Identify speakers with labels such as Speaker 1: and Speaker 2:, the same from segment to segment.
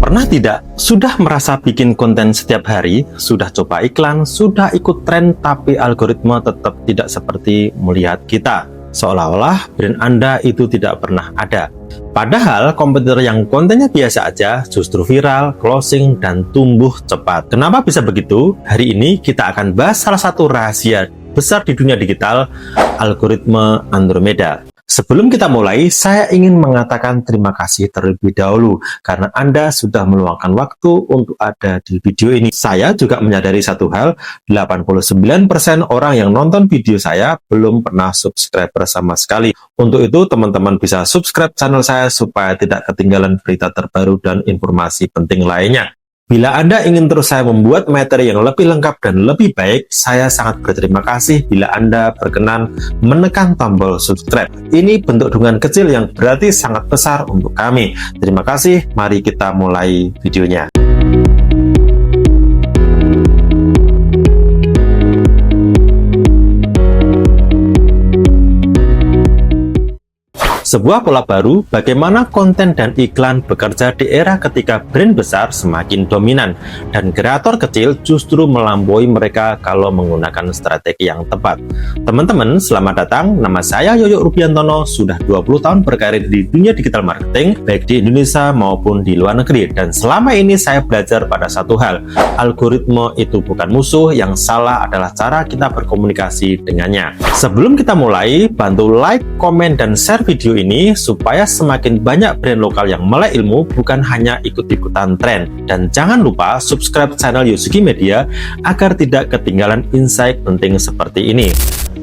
Speaker 1: Pernah tidak? Sudah merasa bikin konten setiap hari, sudah coba iklan, sudah ikut tren, tapi algoritma tetap tidak seperti melihat kita. Seolah-olah brand Anda itu tidak pernah ada. Padahal kompetitor yang kontennya biasa aja justru viral, closing, dan tumbuh cepat. Kenapa bisa begitu? Hari ini kita akan bahas salah satu rahasia besar di dunia digital, algoritma Andromeda. Sebelum kita mulai, saya ingin mengatakan terima kasih terlebih dahulu karena Anda sudah meluangkan waktu untuk ada di video ini. Saya juga menyadari satu hal, 89% orang yang nonton video saya belum pernah subscriber sama sekali. Untuk itu, teman-teman bisa subscribe channel saya supaya tidak ketinggalan berita terbaru dan informasi penting lainnya. Bila Anda ingin terus saya membuat materi yang lebih lengkap dan lebih baik, saya sangat berterima kasih bila Anda berkenan menekan tombol subscribe. Ini bentuk dukungan kecil yang berarti sangat besar untuk kami. Terima kasih, mari kita mulai videonya. Sebuah pola baru bagaimana konten dan iklan bekerja di era ketika brand besar semakin dominan dan kreator kecil justru melampaui mereka kalau menggunakan strategi yang tepat. Teman-teman, selamat datang. Nama saya Yoyo Rubiantono, sudah 20 tahun berkarir di dunia digital marketing, baik di Indonesia maupun di luar negeri. Dan selama ini saya belajar pada satu hal, algoritma itu bukan musuh, yang salah adalah cara kita berkomunikasi dengannya. Sebelum kita mulai, bantu like, komen, dan share video ini supaya semakin banyak brand lokal yang melek ilmu, bukan hanya ikut-ikutan tren. Dan jangan lupa subscribe channel Yosugi Media agar tidak ketinggalan insight penting seperti ini.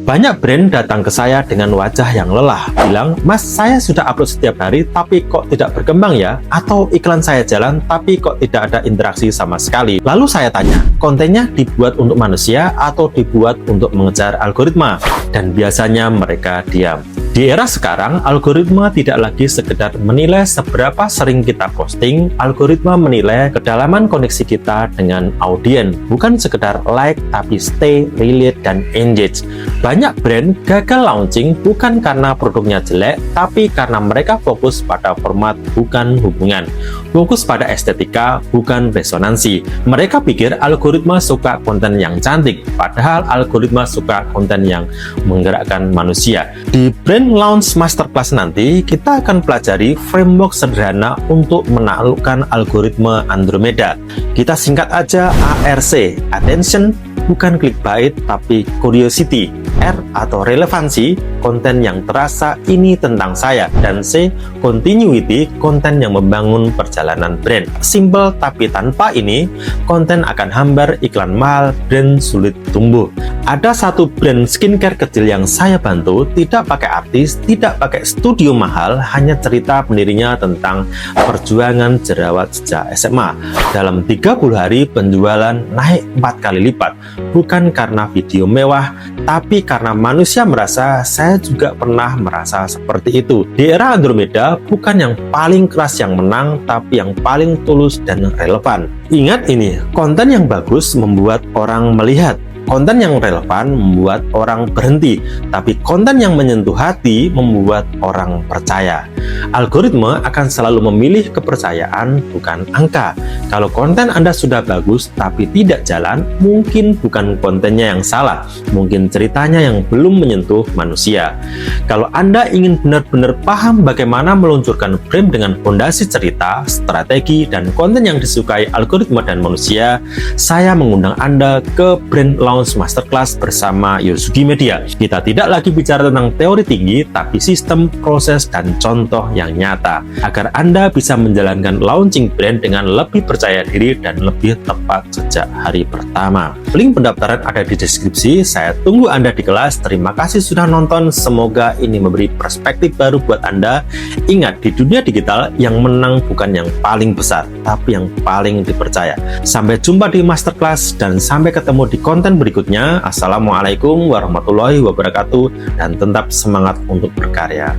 Speaker 1: Banyak brand datang ke saya dengan wajah yang lelah, bilang, "Mas, saya sudah upload setiap hari tapi kok tidak berkembang ya?" Atau iklan saya jalan tapi kok tidak ada interaksi sama sekali. Lalu saya tanya, kontennya dibuat untuk manusia atau dibuat untuk mengejar algoritma? Dan biasanya mereka diam. Di era sekarang, algoritma tidak lagi sekedar menilai seberapa sering kita posting, algoritma menilai kedalaman koneksi kita dengan audiens, bukan sekedar like, tapi stay, relate, dan engage. Banyak brand gagal launching bukan karena produknya jelek, tapi karena mereka fokus pada format, bukan hubungan. Fokus pada estetika, bukan resonansi. Mereka pikir algoritma suka konten yang cantik, padahal algoritma suka konten yang menggerakkan manusia. Di brand launch masterclass nanti, kita akan pelajari framework sederhana untuk menaklukkan algoritma Andromeda. Kita singkat aja ARC, attention, bukan clickbait, tapi curiosity. R atau relevansi, konten yang terasa ini tentang saya. Dan C, continuity, konten yang membangun perjalanan brand. Simple, tapi tanpa ini, konten akan hambar, iklan mahal, brand sulit tumbuh. Ada satu brand skincare kecil yang saya bantu, tidak pakai artis, tidak pakai studio mahal, hanya cerita pendirinya tentang perjuangan jerawat sejak SMA. Dalam 30 hari, penjualan naik 4 kali lipat. Bukan karena video mewah, tapi karena manusia merasa, saya juga pernah merasa seperti itu. Di era Andromeda, bukan yang paling keras yang menang, tapi yang paling tulus dan relevan. Ingat ini, konten yang bagus membuat orang melihat. Konten yang relevan membuat orang berhenti, tapi konten yang menyentuh hati membuat orang percaya. Algoritma akan selalu memilih kepercayaan, bukan angka. Kalau konten Anda sudah bagus tapi tidak jalan, mungkin bukan kontennya yang salah, mungkin ceritanya yang belum menyentuh manusia. Kalau Anda ingin benar-benar paham bagaimana meluncurkan brand dengan fondasi cerita, strategi, dan konten yang disukai algoritma dan manusia, saya mengundang Anda ke Brand Launch Masterclass bersama Yosugi Media. Kita tidak lagi bicara tentang teori tinggi, tapi sistem, proses, dan contoh yang nyata, agar Anda bisa menjalankan launching brand dengan lebih percaya diri dan lebih tepat sejak hari pertama. Link pendaftaran ada di deskripsi. Saya tunggu Anda di kelas. Terima kasih sudah nonton. Semoga ini memberi perspektif baru buat Anda. Ingat, di dunia digital, yang menang bukan yang paling besar, tapi yang paling dipercaya. Sampai jumpa di masterclass dan sampai ketemu di konten berikutnya. Assalamualaikum warahmatullahi wabarakatuh, dan tetap semangat untuk berkarya.